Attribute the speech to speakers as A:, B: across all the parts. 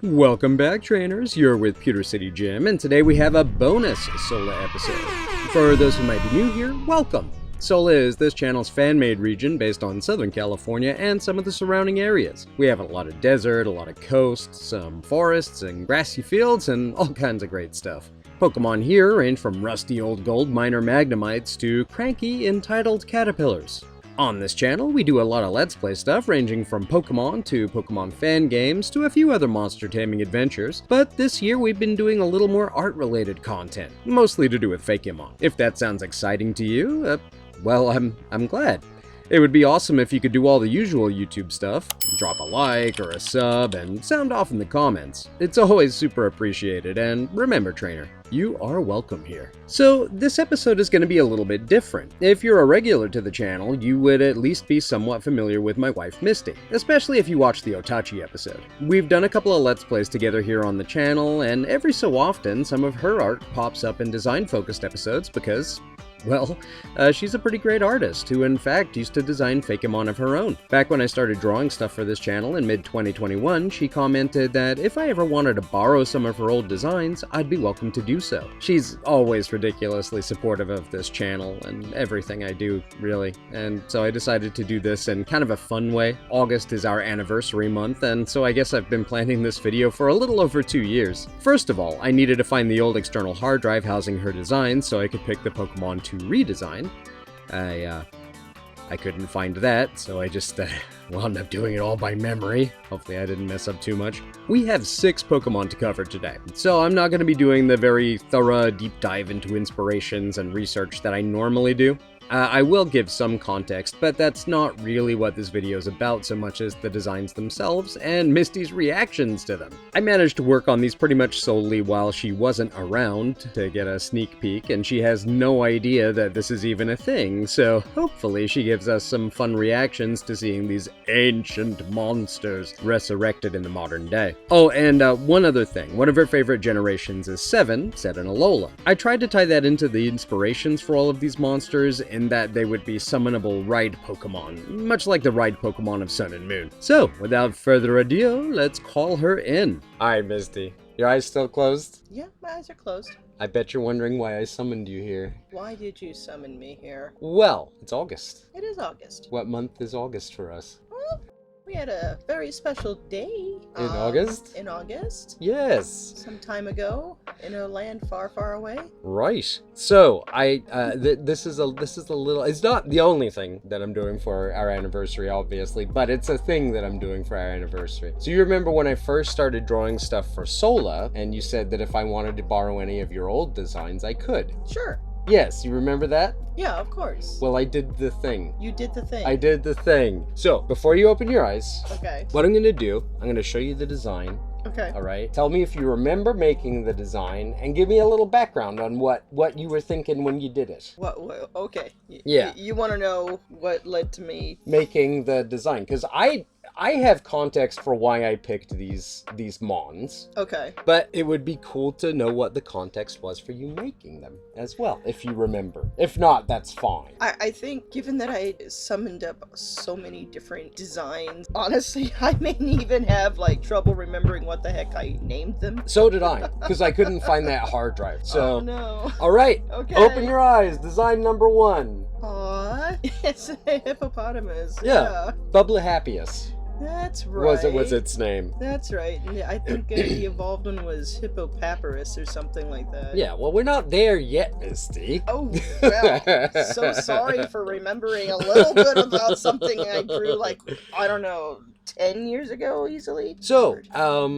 A: Welcome back, trainers. You're with PewterCityJim, and today we have a bonus Sola episode. For those who might be new here, welcome. Sola is this channel's fan-made region based on Southern California and some of the surrounding areas. We have a lot of desert, a lot of coast, some forests and grassy fields, and all kinds of great stuff. Pokemon here range from rusty old gold minor Magnemites to cranky entitled caterpillars. On this channel, we do a lot of Let's Play stuff ranging from Pokemon to Pokemon fan games to a few other monster taming adventures, but this year we've been doing a little more art-related content, mostly to do with Fakemon. If that sounds exciting to you, well, I'm glad. It would be awesome if you could do all the usual YouTube stuff, drop a like or a sub, and sound off in the comments. It's always super appreciated, and remember, trainer, you are welcome here. So, this episode is going to be a little bit different. If you're a regular to the channel, you would at least be somewhat familiar with my wife, Mistie, especially if you watched the Otachi episode. We've done a couple of Let's Plays together here on the channel, and every so often, some of her art pops up in design-focused episodes because, well, she's a pretty great artist who in fact used to design Fakemon of her own. Back when I started drawing stuff for this channel in mid-2021, she commented that if I ever wanted to borrow some of her old designs, I'd be welcome to do so. She's always ridiculously supportive of this channel and everything I do, really, and so I decided to do this in kind of a fun way. August is our anniversary month, and so I guess I've been planning this video for a little over 2 years. First of all, I needed to find the old external hard drive housing her designs so I could pick the Pokemon to redesign. I couldn't find that, so I just wound up doing it all by memory. Hopefully I didn't mess up too much. We have 6 Pokemon to cover today, so I'm not going to be doing the very thorough deep dive into inspirations and research that I normally do. I will give some context, but that's not really what this video is about so much as the designs themselves and Mistie's reactions to them. I managed to work on these pretty much solely while she wasn't around to get a sneak peek, and she has no idea that this is even a thing, so hopefully she gives us some fun reactions to seeing these ancient monsters resurrected in the modern day. Oh, and one other thing. One of her favorite generations is 7, set in Alola. I tried to tie that into the inspirations for all of these monsters in that they would be summonable ride Pokemon, much like the ride Pokemon of Sun and Moon. So, without further ado, let's call her in. Hi, Mistie. Your eyes still closed?
B: Yeah, my eyes are closed.
A: I bet you're wondering why I summoned you here.
B: Why did you summon me here?
A: Well, it's August.
B: It is August.
A: What month is August for us?
B: Well, we had a very special day.
A: In August?
B: In August.
A: Yes.
B: Some time ago, in a land far, far away.
A: Right. So this is a little. It's not the only thing that I'm doing for our anniversary, obviously, but it's a thing that I'm doing for our anniversary. So you remember when I first started drawing stuff for Sola, and you said that if I wanted to borrow any of your old designs, I could.
B: Sure.
A: Yes, you remember that?
B: Yeah, of course.
A: Well, I did the thing.
B: You did the thing.
A: I did the thing. So, before you open your eyes,
B: okay,
A: what I'm going to do, I'm going to show you the design.
B: Okay.
A: All right. Tell me if you remember making the design, and give me a little background on what you were thinking when you did it.
B: What okay.
A: Yeah.
B: You want to know what led to me
A: making the design? Because I have context for why I picked these mons.
B: Okay.
A: But it would be cool to know what the context was for you making them as well, if you remember. If not, that's fine.
B: I think, given that I summoned up so many different designs, honestly, I may even have, like, trouble remembering what the heck I named them.
A: So did I, because I couldn't find that hard drive. So,
B: oh, no.
A: All right.
B: Okay.
A: Open your eyes. Design number 1.
B: Aw, it's a hippopotamus.
A: Yeah. Bubblehapius.
B: That's right.
A: Was its name.
B: That's right. I think the evolved one was Hippopaparus or something like that.
A: Yeah, well, we're not there yet, Mistie.
B: Oh, well, so sorry for remembering a little bit about something I drew, like, I don't know, 10 years ago, easily.
A: So,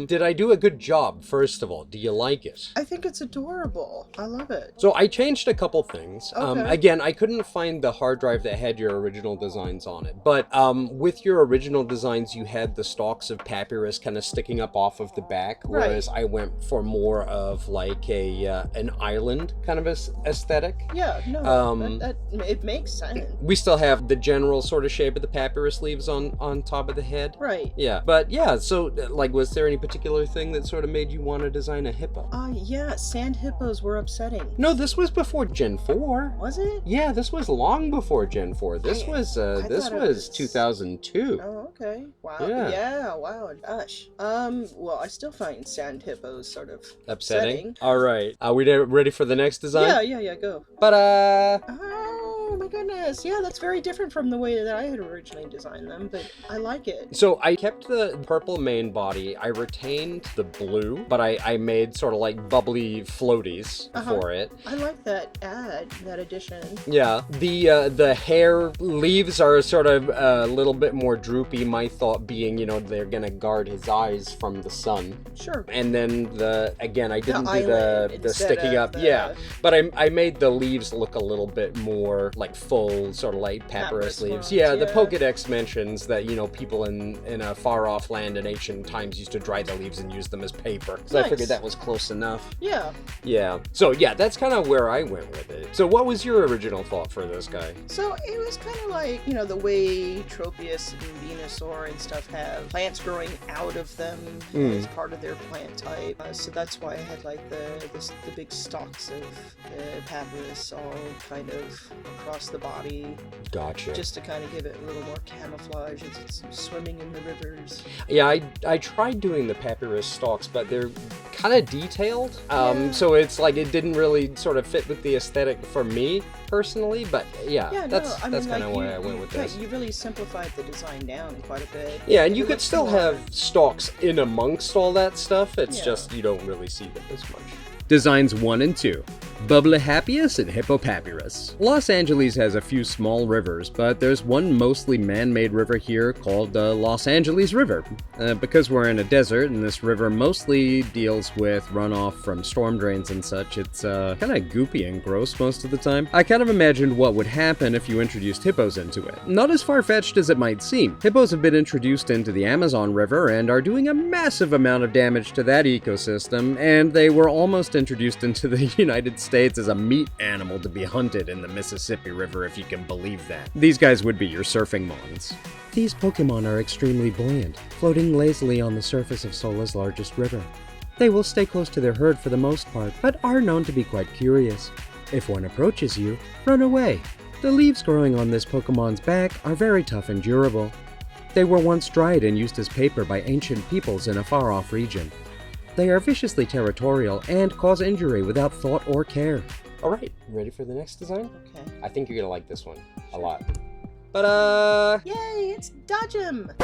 A: did I do a good job, first of all? Do you like it?
B: I think it's adorable. I love it.
A: So I changed a couple things.
B: Okay.
A: Again, I couldn't find the hard drive that had your original designs on it, but with your original designs, you had the stalks of papyrus kind of sticking up off of the back, whereas I went for more of like an island kind of aesthetic.
B: Yeah, no, it makes sense.
A: We still have the general sort of shape of the papyrus leaves on top of the head.
B: Right.
A: Yeah, but yeah, so like, was there any particular thing that sort of made you want to design a hippo?
B: Yeah, sand hippos were upsetting.
A: No, this was before Gen 4.
B: Was it?
A: Yeah, this was long before Gen 4. This was 2002.
B: Oh, okay. Wow.
A: Yeah.
B: Yeah, wow. Gosh. Well, I still find sand hippos sort of
A: Upsetting. All right. Are we ready for the next design?
B: Yeah, go.
A: But
B: Oh my goodness. Yeah, that's very different from the way that I had originally designed them, but I like it.
A: So I kept the purple main body. I retained the blue, but I made sort of like bubbly floaties for it.
B: I like that addition.
A: Yeah. The hair leaves are sort of a little bit more droopy. My thought being, you know, they're gonna guard his eyes from the sun.
B: Sure.
A: And then I didn't do the
B: instead
A: sticking
B: of
A: up.
B: the-
A: Yeah. But I made the leaves look a little bit more like full, sort of like papyrus leaves.
B: ones,
A: Yeah, the
B: yeah.
A: Pokédex mentions that, you know, people in a far off land in ancient times used to dry the leaves and use them as paper. So I
B: Nice.
A: figured that was close enough.
B: Yeah.
A: Yeah. So yeah, that's kind of where I went with it. So what was your original thought for this guy?
B: So it was kind of like, you know, the way Tropius and Venusaur and stuff have plants growing out of them as part of their plant type. So that's why I had like the big stalks of papyrus all kind of across the body,
A: Gotcha.
B: just to kind of give it a little more camouflage as it's swimming in the rivers.
A: Yeah, I tried doing the papyrus stalks, but they're kind of detailed.
B: Yeah.
A: So it's like it didn't really sort of fit with the aesthetic for me personally. But yeah, that's kind of why I went with this.
B: You really simplified the design down quite a bit.
A: Yeah, and you
B: It
A: could
B: looks
A: still
B: more-
A: have stalks in amongst all that stuff. It's
B: Yeah.
A: just you don't really see them as much. Designs 1 and 2. Bubblehapius and Hippopapyrus. Los Angeles has a few small rivers, but there's one mostly man-made river here called the Los Angeles River. Because we're in a desert and this river mostly deals with runoff from storm drains and such, it's kind of goopy and gross most of the time. I kind of imagined what would happen if you introduced hippos into it. Not as far-fetched as it might seem. Hippos have been introduced into the Amazon River and are doing a massive amount of damage to that ecosystem, and they were almost introduced into the United States as a meat animal to be hunted in the Mississippi River, if you can believe that. These guys would be your surfing mons. These Pokemon are extremely buoyant, floating lazily on the surface of Sola's largest river. They will stay close to their herd for the most part, but are known to be quite curious. If one approaches you, run away. The leaves growing on this Pokemon's back are very tough and durable. They were once dried and used as paper by ancient peoples in a far-off region. They are viciously territorial and cause injury without thought or care. Alright, ready for the next design?
B: Okay.
A: I think you're gonna like this one a lot. But
B: Yay, it's Dodgem!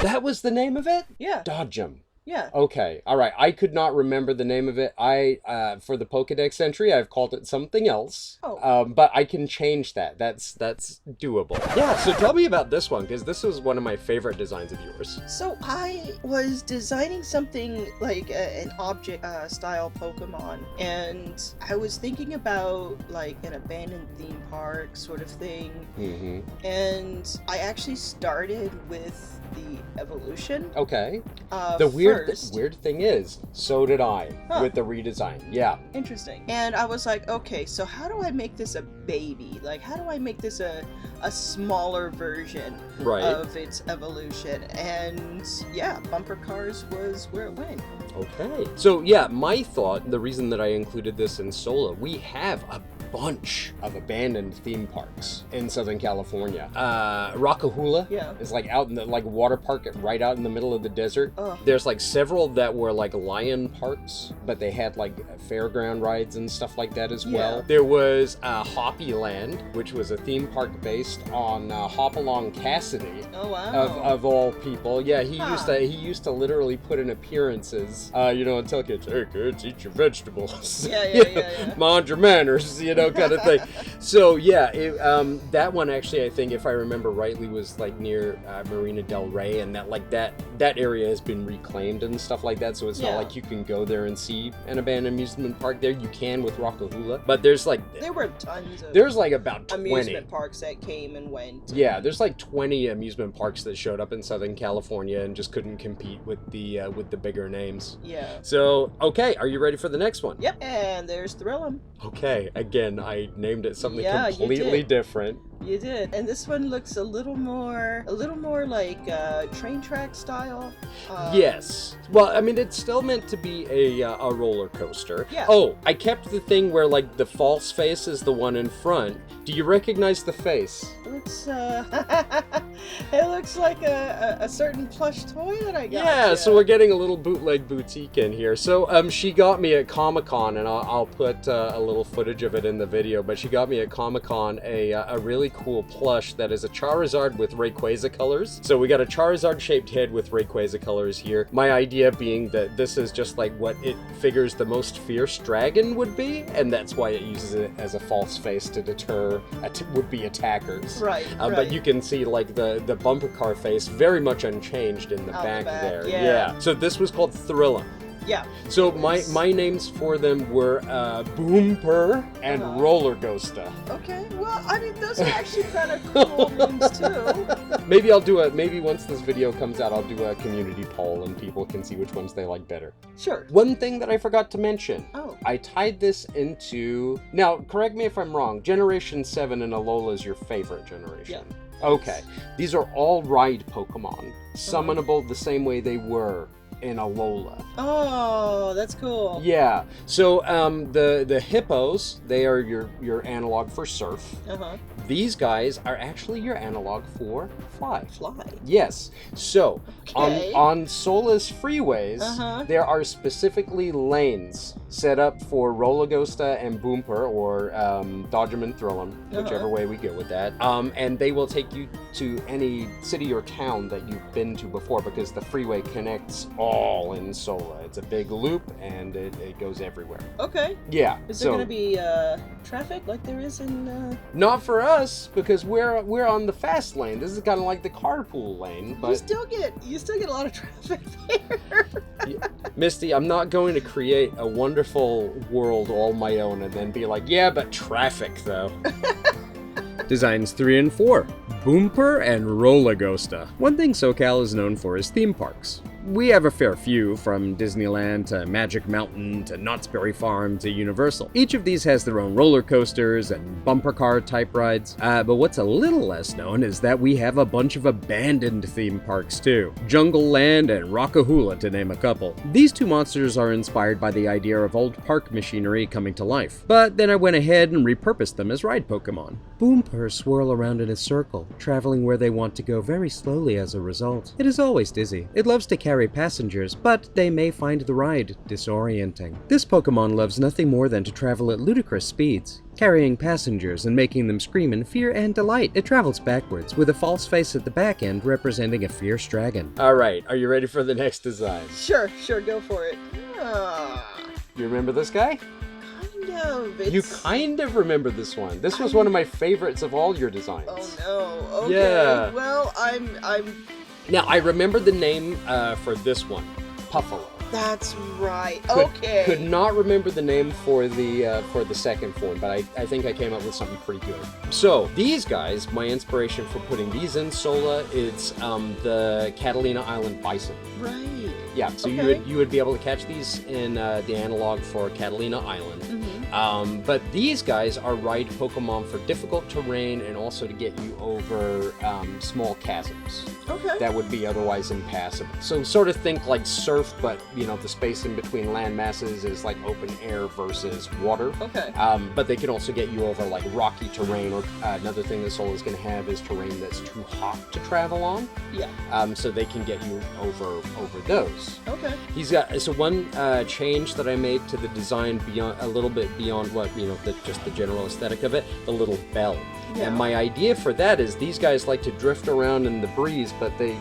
A: that was the name of it?
B: Yeah.
A: Dodgem.
B: Yeah.
A: Okay, alright. I could not remember the name of it. For the Pokedex entry, I've called it something else.
B: Oh.
A: But I can change that. That's doable. Yeah, so tell me about this one, because this was one of my favorite designs of yours.
B: So I was designing something like an object style Pokemon, and I was thinking about like an abandoned theme park sort of thing.
A: Mm-hmm.
B: And I actually started with the evolution.
A: Okay. The weird
B: first.
A: thing is, so did I with the redesign. Yeah.
B: Interesting. And I was like, okay, so how do I make this a baby? Like, how do I make this a smaller version of its evolution? And yeah, bumper cars was where it went.
A: Okay. So yeah, my thought, the reason that I included this in Sola, we have a bunch of abandoned theme parks in Southern California. Rockahula is like out in the water park right out in the middle of the desert. There's like several that were like lion parks, but they had like fairground rides and stuff like that as well. There was Hoppy Land, which was a theme park based on Hopalong Cassidy.
B: Oh wow.
A: Of all people. Yeah, he used to literally put in appearances, and tell kids, hey kids, eat your vegetables.
B: Yeah.
A: Mind your manners, kind of thing. So yeah, that one actually, I think if I remember rightly, was like near Marina Del Rey, and that area has been reclaimed and stuff like that. So it's not like you can go there and see an abandoned amusement park there. You can with Rockahula, but there
B: were tons of
A: about 20
B: amusement parks that came and went.
A: Yeah, there's like 20 amusement parks that showed up in Southern California and just couldn't compete with the bigger names.
B: Yeah.
A: So okay, are you ready for the next one?
B: Yep. And there's Thrillum.
A: Okay, again, and I named it something
B: Yeah,
A: completely different.
B: You did, and this one looks a little more like train track style.
A: Yes. Well, I mean, it's still meant to be a roller coaster.
B: Yeah.
A: Oh, I kept the thing where like the false face is the one in front. Do you recognize the face?
B: It's it looks like a certain plush toy that I got.
A: Yeah, so we're getting a little bootleg boutique in here. So she got me at Comic-Con, and I'll put a little footage of it in the video, but she got me at Comic-Con a really cool plush that is a Charizard with Rayquaza colors. So we got a Charizard shaped head with Rayquaza colors here. My idea being that this is just like what it figures the most fierce dragon would be, and that's why it uses it as a false face to deter would-be attackers.
B: Right, right.
A: But you can see like the bumper car face very much unchanged in the back there.
B: Yeah.
A: So this was called Thrillum.
B: Yeah.
A: So my names for them were Boomper and Rollercoaster.
B: Okay. Well, I mean, those are actually kind of cool names too.
A: Maybe once this video comes out, I'll do a community poll and people can see which ones they like better.
B: Sure.
A: One thing that I forgot to mention.
B: Oh.
A: I tied this into, now correct me if I'm wrong, Generation 7 and Alola is your favorite generation.
B: Yeah.
A: Okay. These are all ride Pokemon, summonable the same way they were in Alola.
B: Oh, that's cool.
A: Yeah. So the hippos, they are your analog for surf. These guys are actually your analog for fly.
B: Fly.
A: Yes. So
B: Okay.
A: on Sola's freeways, there are specifically lanes set up for Rollercoaster and Boomper, or Dodgem and Thrillum, whichever way we go with that. And they will take you to any city or town that you've been to before, because the freeway connects all in Sola. It's a big loop and it goes everywhere.
B: Okay.
A: Yeah.
B: Is there going to be traffic like there is in?
A: Not for us, because we're on the fast lane. This is kind of like the carpool lane, but
B: you still get a lot of traffic there.
A: Misty, I'm not going to create a wonderful world all my own and then be like, yeah, but traffic though. Designs 3 and 4, Boomper and Rollercoaster. One thing SoCal is known for is theme parks. We have a fair few, from Disneyland to Magic Mountain to Knott's Berry Farm to Universal. Each of these has their own roller coasters and bumper car type rides, but what's a little less known is that we have a bunch of abandoned theme parks too. Jungle Land and Rockahula, to name a couple. These two monsters are inspired by the idea of old park machinery coming to life, but then I went ahead and repurposed them as ride Pokemon. Boompers swirl around in a circle, traveling where they want to go very slowly as a result. It is always dizzy. It loves to carry passengers, but they may find the ride disorienting. This Pokemon loves nothing more than to travel at ludicrous speeds, carrying passengers and making them scream in fear and delight. It travels backwards, with a false face at the back end representing a fierce dragon. Alright, are you ready for the next design?
B: Sure, go for it.
A: You remember this guy?
B: Kind of.
A: You kind of remember this one. This was one of my favorites of all your designs.
B: Oh no. Okay.
A: Yeah.
B: Well, I'm
A: Now, I remember the name for this one, Puffalo.
B: That's right. Okay.
A: Could not remember the name for the second form, but I think I came up with something pretty good. So these guys, my inspiration for putting these in Sola, it's the Catalina Island bison.
B: Right.
A: Yeah. So you would be able to catch these in the analog for Catalina Island. But these guys are ride Pokemon for difficult terrain and also to get you over small chasms.
B: Okay.
A: That would be otherwise impassable. So sort of think like surf, but you know, the space in between land masses is like open air versus water.
B: Okay.
A: But they can also get you over like rocky terrain, or another thing that Soul is going to have is terrain that's too hot to travel on.
B: Yeah.
A: So they can get you over those.
B: Okay.
A: He's got one change that I made to the design beyond a little bit beyond what just the general aesthetic of it, the little bell.
B: Yeah.
A: And my idea for that is these guys like to drift around in the breeze, but they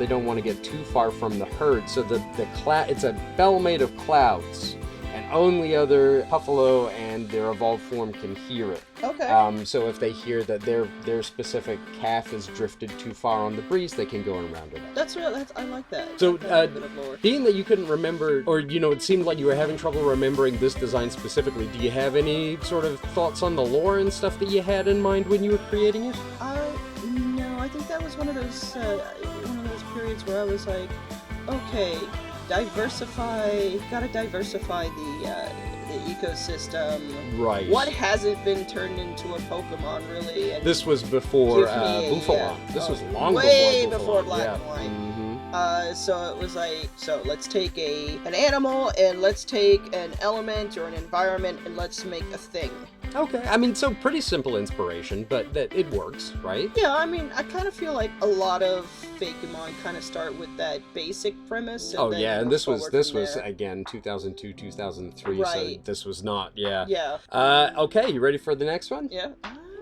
A: don't want to get too far from the herd. So it's a bell made of clouds, and only other Puffalo and their evolved form can hear it.
B: Okay.
A: So if they hear that their specific calf is drifted too far on the breeze, they can go around it.
B: I like that.
A: So,
B: a bit of lore.
A: Being that you couldn't remember, or it seemed like you were having trouble remembering this design specifically, do you have any sort of thoughts on the lore and stuff that you had in mind when you were creating it?
B: No, I think that was one of those periods where I was like, okay, gotta diversify the ecosystem.
A: Right.
B: What hasn't been turned into a Pokemon, really? And
A: this was before Buffalon. This was long
B: way
A: before
B: Black
A: yeah.
B: and White.
A: Mm-hmm.
B: So it was like, so let's take an animal and let's take an element or an environment and let's make a thing.
A: Okay, I mean, so pretty simple inspiration, but that it works, right?
B: Yeah, I mean, I kind of feel like a lot of Fakemon kind of start with that basic premise. And then
A: and
B: work
A: this
B: forward
A: was
B: from there.
A: again 2002, 2003,
B: Right.
A: so this was not, yeah.
B: Yeah.
A: Okay, you ready for the next one?
B: Yeah.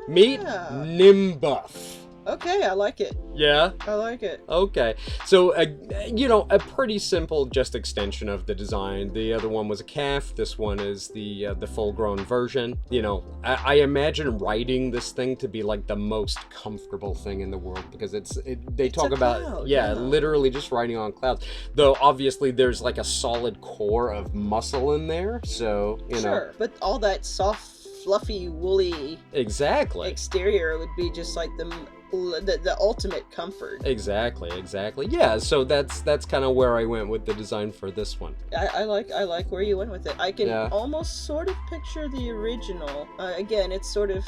A: Meet
B: Yeah.
A: Nimbuff.
B: Okay, I like it.
A: Yeah?
B: I like it.
A: Okay, so, a pretty simple just extension of the design. The other one was a calf. This one is the full-grown version. You know, I imagine riding this thing to be like the most comfortable thing in the world because they talk about,
B: cloud,
A: literally just riding on clouds. Though, obviously, there's like a solid core of muscle in there, so, you know.
B: Sure, but all that soft, fluffy, woolly
A: Exactly.
B: exterior would be just like the ultimate comfort.
A: Exactly. Yeah, so that's kind of where I went with the design for this one.
B: I like where you went with it. I can
A: Yeah.
B: almost sort of picture the original. Again, it's sort of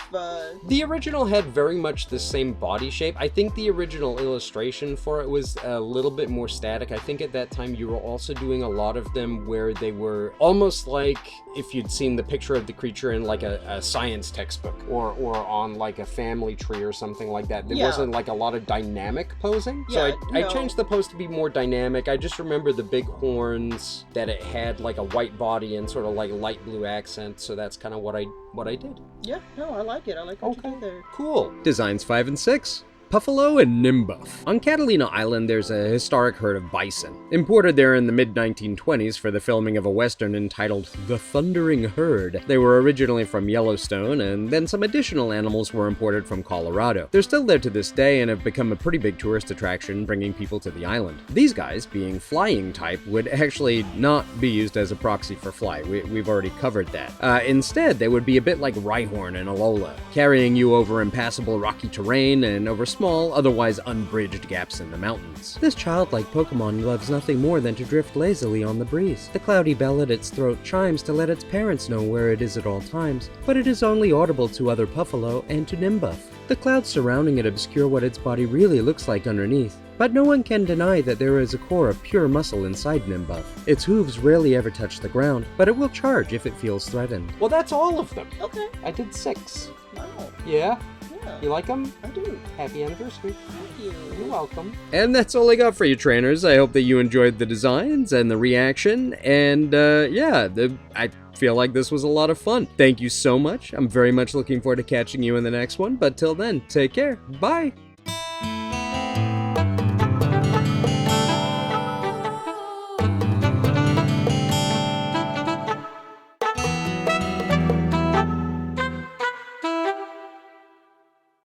A: The original had very much the same body shape. I think the original illustration for it was a little bit more static. I think at that time you were also doing a lot of them where they were almost like if you'd seen the picture of the creature in like a science textbook or on like a family tree or something like that. There wasn't like a lot of dynamic posing. So I changed the pose to be more dynamic. I just remember the big horns, that it had like a white body and sort of like light blue accent. So that's kind of what I did.
B: yeah. No, I like it. I like what you did there.
A: Cool.
C: Designs 5 and 6. Puffalo and Nimbuff. On Catalina Island, there's a historic herd of bison. Imported there in the mid-1920s for the filming of a western entitled The Thundering Herd. They were originally from Yellowstone, and then some additional animals were imported from Colorado. They're still there to this day and have become a pretty big tourist attraction, bringing people to the island. These guys, being flying type, would actually not be used as a proxy for fly. We've already covered that. Instead, they would be a bit like Rhyhorn and Alola, carrying you over impassable rocky terrain and over small, otherwise unbridged gaps in the mountains. This childlike Pokemon loves nothing more than to drift lazily on the breeze. The cloudy bell at its throat chimes to let its parents know where it is at all times, but it is only audible to other Puffalo and to Nimbuff. The clouds surrounding it obscure what its body really looks like underneath, but no one can deny that there is a core of pure muscle inside Nimbuff. Its hooves rarely ever touch the ground, but it will charge if it feels threatened.
A: Well, that's all of them.
B: Okay.
A: I did 6.
B: Wow.
A: Yeah?
B: Yeah.
A: You like them?
B: I do.
A: Happy anniversary.
B: Thank you.
A: You're welcome.
C: And that's all I got for you, trainers. I hope that you enjoyed the designs and the reaction, and I feel like this was a lot of fun. Thank you so much. I'm very much looking forward to catching you in the next one, but till then, take care. Bye!